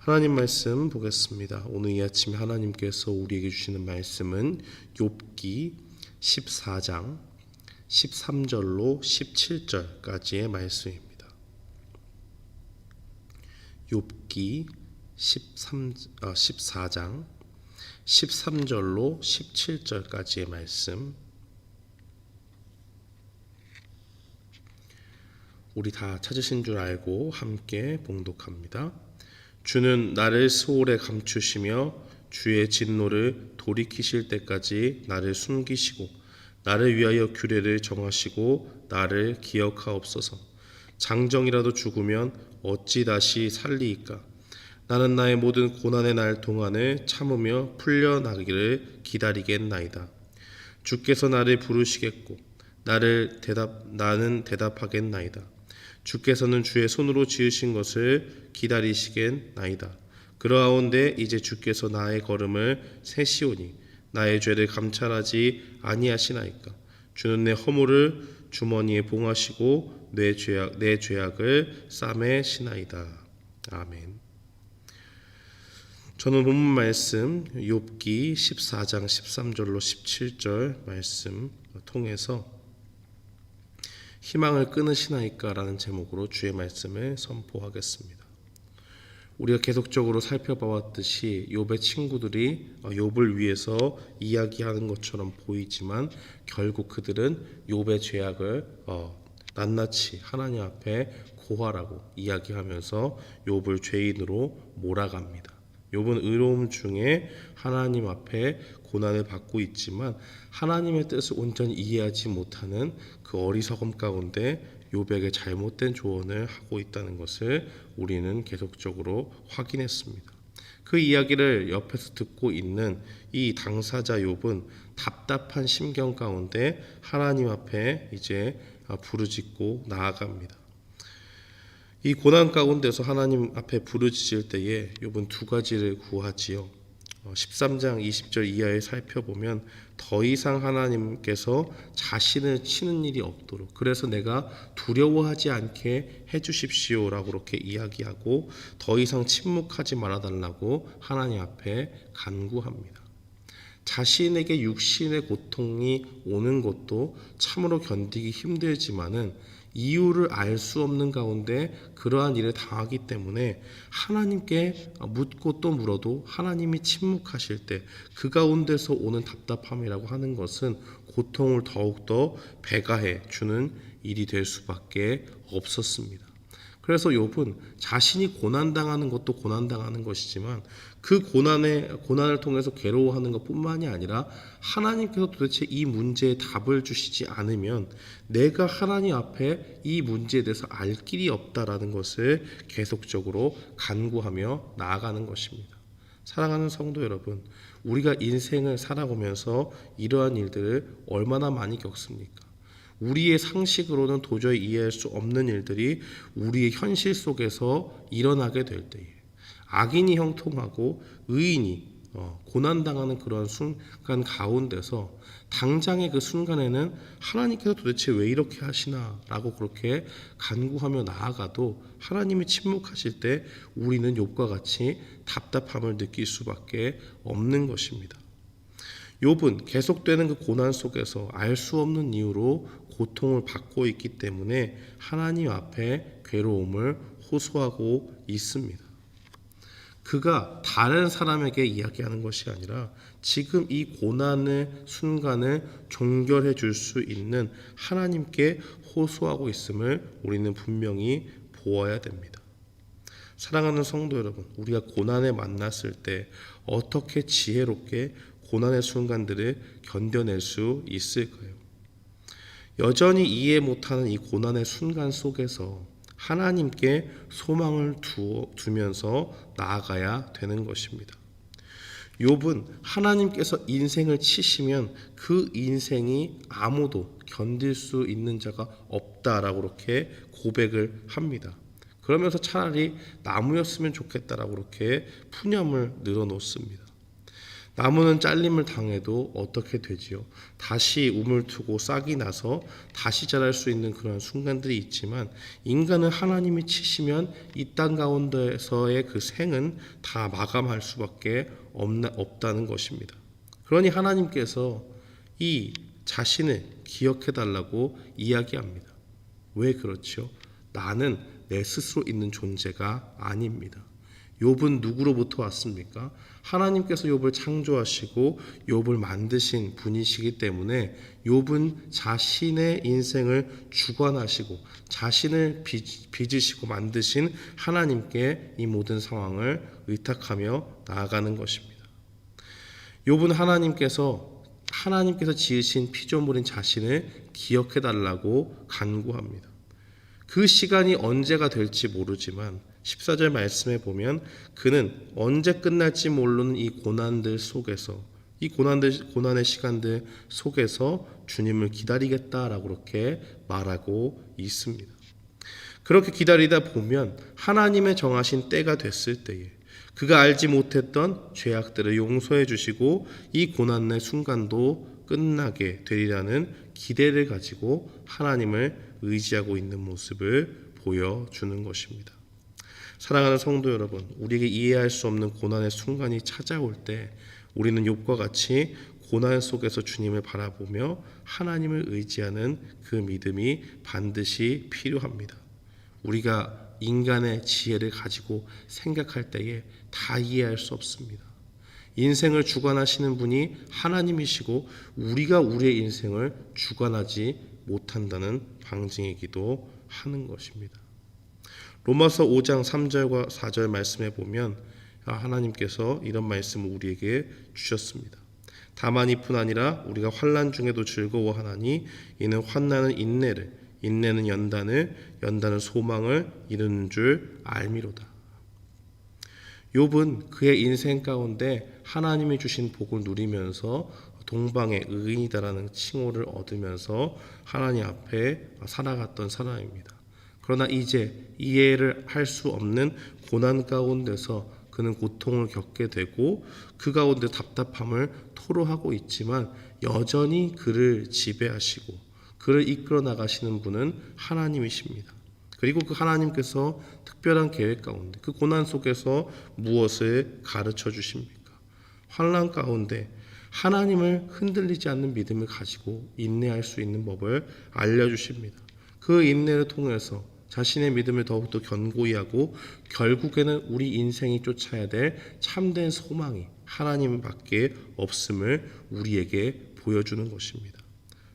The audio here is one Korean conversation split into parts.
하나님 말씀 보겠습니다. 오늘 이 아침에 하나님께서 우리에게 주시는 말씀은 욥기 14장 13절로 17절까지의 말씀입니다. 욥기 14장 13절로 17절까지의 말씀, 우리 다 찾으신 줄 알고 함께 봉독합니다. 주는 나를 스올에 감추시며 주의 진노를 돌이키실 때까지 나를 숨기시고 나를 위하여 규례를 정하시고 나를 기억하옵소서. 장정이라도 죽으면 어찌 다시 살리이까? 나는 나의 모든 고난의 날 동안을 참으며 풀려나기를 기다리겠나이다. 주께서 나를 부르시겠고 나는 대답하겠나이다. 주께서는 주의 손으로 지으신 것을 기다리시겠나이다. 그러하온데 이제 주께서 나의 걸음을 세시오니 나의 죄를 감찰하지 아니하시나이까? 주는 내 허물을 주머니에 봉하시고 내 죄악을 싸매시나이다. 아멘. 저는 본문 말씀 욥기 14장 13절로 17절 말씀 통해서 희망을 끊으시나이까 라는 제목으로 주의 말씀을 선포하겠습니다. 우리가 계속적으로 살펴봐왔듯이 욥의 친구들이 욥을 위해서 이야기하는 것처럼 보이지만 결국 그들은 욥의 죄악을 낱낱이 하나님 앞에 고하라고 이야기하면서 욥을 죄인으로 몰아갑니다. 욥은 의로움 중에 하나님 앞에 고난을 받고 있지만 하나님의 뜻을 온전히 이해하지 못하는 그 어리석음 가운데 욥에게 잘못된 조언을 하고 있다는 것을 우리는 계속적으로 확인했습니다. 그 이야기를 옆에서 듣고 있는 이 당사자 욥은 답답한 심경 가운데 하나님 앞에 이제 부르짖고 나아갑니다. 이 고난 가운데서 하나님 앞에 부르짖을 때에 욥은 두 가지를 구하지요. 13장 20절 이하에 살펴보면 더 이상 하나님께서 자신을 치는 일이 없도록, 그래서 내가 두려워하지 않게 해주십시오 라고 그렇게 이야기하고 더 이상 침묵하지 말아달라고 하나님 앞에 간구합니다. 자신에게 육신의 고통이 오는 것도 참으로 견디기 힘들지만은 이유를 알 수 없는 가운데 그러한 일을 당하기 때문에 하나님께 묻고 또 물어도 하나님이 침묵하실 때 그 가운데서 오는 답답함이라고 하는 것은 고통을 더욱더 배가해 주는 일이 될 수밖에 없었습니다. 그래서 욥은 자신이 고난당하는 것도 고난당하는 것이지만 그 고난을 통해서 괴로워하는 것뿐만이 아니라 하나님께서 도대체 이 문제에 답을 주시지 않으면 내가 하나님 앞에 이 문제에 대해서 알 길이 없다라는 것을 계속적으로 간구하며 나아가는 것입니다. 사랑하는 성도 여러분, 우리가 인생을 살아오면서 이러한 일들을 얼마나 많이 겪습니까? 우리의 상식으로는 도저히 이해할 수 없는 일들이 우리의 현실 속에서 일어나게 될 때에 악인이 형통하고 의인이 고난당하는 그런 순간 가운데서 당장의 그 순간에는 하나님께서 도대체 왜 이렇게 하시나 라고 그렇게 간구하며 나아가도 하나님이 침묵하실 때 우리는 욥과 같이 답답함을 느낄 수밖에 없는 것입니다. 욥은 계속되는 그 고난 속에서 알 수 없는 이유로 고통을 받고 있기 때문에 하나님 앞에 괴로움을 호소하고 있습니다. 그가 다른 사람에게 이야기하는 것이 아니라 지금 이 고난의 순간을 종결해 줄 수 있는 하나님께 호소하고 있음을 우리는 분명히 보아야 됩니다. 사랑하는 성도 여러분, 우리가 고난에 만났을 때 어떻게 지혜롭게 고난의 순간들을 견뎌낼 수 있을까요? 여전히 이해 못하는 이 고난의 순간 속에서 하나님께 소망을 두면서 나아가야 되는 것입니다. 욥은 하나님께서 인생을 치시면 그 인생이 아무도 견딜 수 있는 자가 없다라고 그렇게 고백을 합니다. 그러면서 차라리 나무였으면 좋겠다라고 그렇게 푸념을 늘어놓습니다. 나무는 잘림을 당해도 어떻게 되지요? 다시 우물 트고 싹이 나서 다시 자랄 수 있는 그런 순간들이 있지만 인간은 하나님이 치시면 이 땅 가운데서의 그 생은 다 마감할 수밖에 없다는 것입니다. 그러니 하나님께서 이 자신을 기억해 달라고 이야기합니다. 왜 그렇지요? 나는 내 스스로 있는 존재가 아닙니다. 욥은 누구로부터 왔습니까? 하나님께서 욥을 창조하시고 욥을 만드신 분이시기 때문에 욥은 자신의 인생을 주관하시고 자신을 빚으시고 만드신 하나님께 이 모든 상황을 의탁하며 나아가는 것입니다. 욥은 하나님께서 지으신 피조물인 자신을 기억해 달라고 간구합니다. 그 시간이 언제가 될지 모르지만 14절 말씀에 보면 그는 언제 끝날지 모르는 이 고난들 속에서 이 고난의 시간들 속에서 주님을 기다리겠다라고 그렇게 말하고 있습니다. 그렇게 기다리다 보면 하나님의 정하신 때가 됐을 때에 그가 알지 못했던 죄악들을 용서해 주시고 이 고난의 순간도 끝나게 되리라는 기대를 가지고 하나님을 의지하고 있는 모습을 보여주는 것입니다. 사랑하는 성도 여러분, 우리에게 이해할 수 없는 고난의 순간이 찾아올 때 우리는 욥과 같이 고난 속에서 주님을 바라보며 하나님을 의지하는 그 믿음이 반드시 필요합니다. 우리가 인간의 지혜를 가지고 생각할 때에 다 이해할 수 없습니다. 인생을 주관하시는 분이 하나님이시고 우리가 우리의 인생을 주관하지 못한다는 방증이기도 하는 것입니다. 로마서 5장 3절과 4절 말씀에 보면 하나님께서 이런 말씀을 우리에게 주셨습니다. 다만 이뿐 아니라 우리가 환난 중에도 즐거워하나니 이는 환난은 인내를, 인내는 연단을, 연단은 소망을 이루는 줄 알미로다. 욥은 그의 인생 가운데 하나님이 주신 복을 누리면서 동방의 의인이다라는 칭호를 얻으면서 하나님 앞에 살아갔던 사람입니다. 그러나 이제 이해를 할 수 없는 고난 가운데서 그는 고통을 겪게 되고 그 가운데 답답함을 토로하고 있지만 여전히 그를 지배하시고 그를 이끌어 나가시는 분은 하나님이십니다. 그리고 그 하나님께서 특별한 계획 가운데 그 고난 속에서 무엇을 가르쳐 주십니까? 환난 가운데 하나님을 흔들리지 않는 믿음을 가지고 인내할 수 있는 법을 알려주십니다. 그 인내를 통해서 자신의 믿음을 더욱더 견고히 하고 결국에는 우리 인생이 쫓아야 될 참된 소망이 하나님밖에 없음을 우리에게 보여주는 것입니다.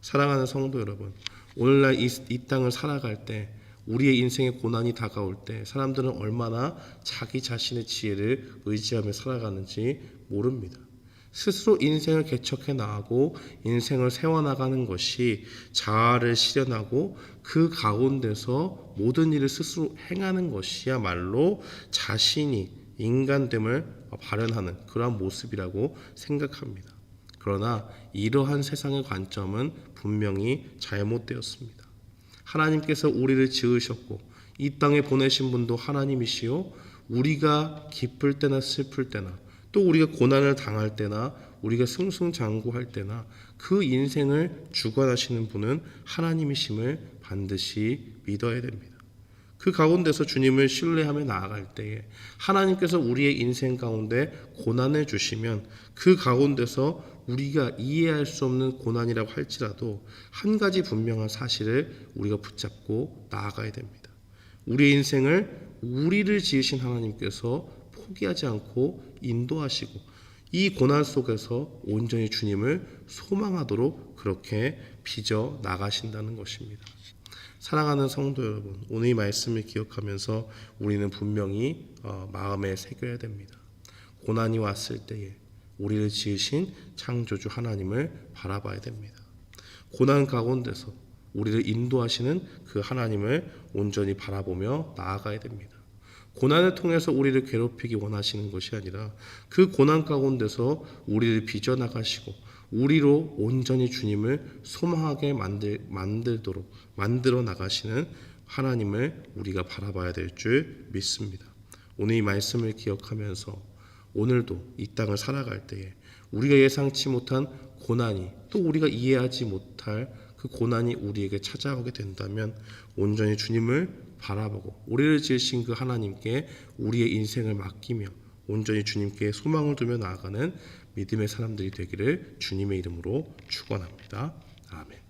사랑하는 성도 여러분, 오늘날 이 땅을 살아갈 때 우리의 인생의 고난이 다가올 때 사람들은 얼마나 자기 자신의 지혜를 의지하며 살아가는지 모릅니다. 스스로 인생을 개척해 나가고 인생을 세워나가는 것이 자아를 실현하고 그 가운데서 모든 일을 스스로 행하는 것이야말로 자신이 인간됨을 발현하는 그러한 모습이라고 생각합니다. 그러나 이러한 세상의 관점은 분명히 잘못되었습니다. 하나님께서 우리를 지으셨고 이 땅에 보내신 분도 하나님이시요 우리가 기쁠 때나 슬플 때나 또 우리가 고난을 당할 때나 우리가 승승장구할 때나 그 인생을 주관하시는 분은 하나님이심을 반드시 믿어야 됩니다. 그 가운데서 주님을 신뢰하며 나아갈 때에 하나님께서 우리의 인생 가운데 고난을 주시면 그 가운데서 우리가 이해할 수 없는 고난이라고 할지라도 한 가지 분명한 사실을 우리가 붙잡고 나아가야 됩니다. 우리의 인생을 우리를 지으신 하나님께서 포기하지 않고 인도하시고 이 고난 속에서 온전히 주님을 소망하도록 그렇게 빚어 나가신다는 것입니다. 사랑하는 성도 여러분, 오늘 이 말씀을 기억하면서 우리는 분명히 마음에 새겨야 됩니다. 고난이 왔을 때에 우리를 지으신 창조주 하나님을 바라봐야 됩니다. 고난 가운데서 우리를 인도하시는 그 하나님을 온전히 바라보며 나아가야 됩니다. 고난을 통해서 우리를 괴롭히기 원하시는 것이 아니라 그 고난 가운데서 우리를 빚어나가시고 우리로 온전히 주님을 소망하게 만들어 나가시는 하나님을 우리가 바라봐야 될 줄 믿습니다. 오늘 이 말씀을 기억하면서 오늘도 이 땅을 살아갈 때에 우리가 예상치 못한 고난이 또 우리가 이해하지 못할 그 고난이 우리에게 찾아오게 된다면 온전히 주님을 바라보고 우리를 지으신 그 하나님께 우리의 인생을 맡기며 온전히 주님께 소망을 두며 나아가는 믿음의 사람들이 되기를 주님의 이름으로 축원합니다. 아멘.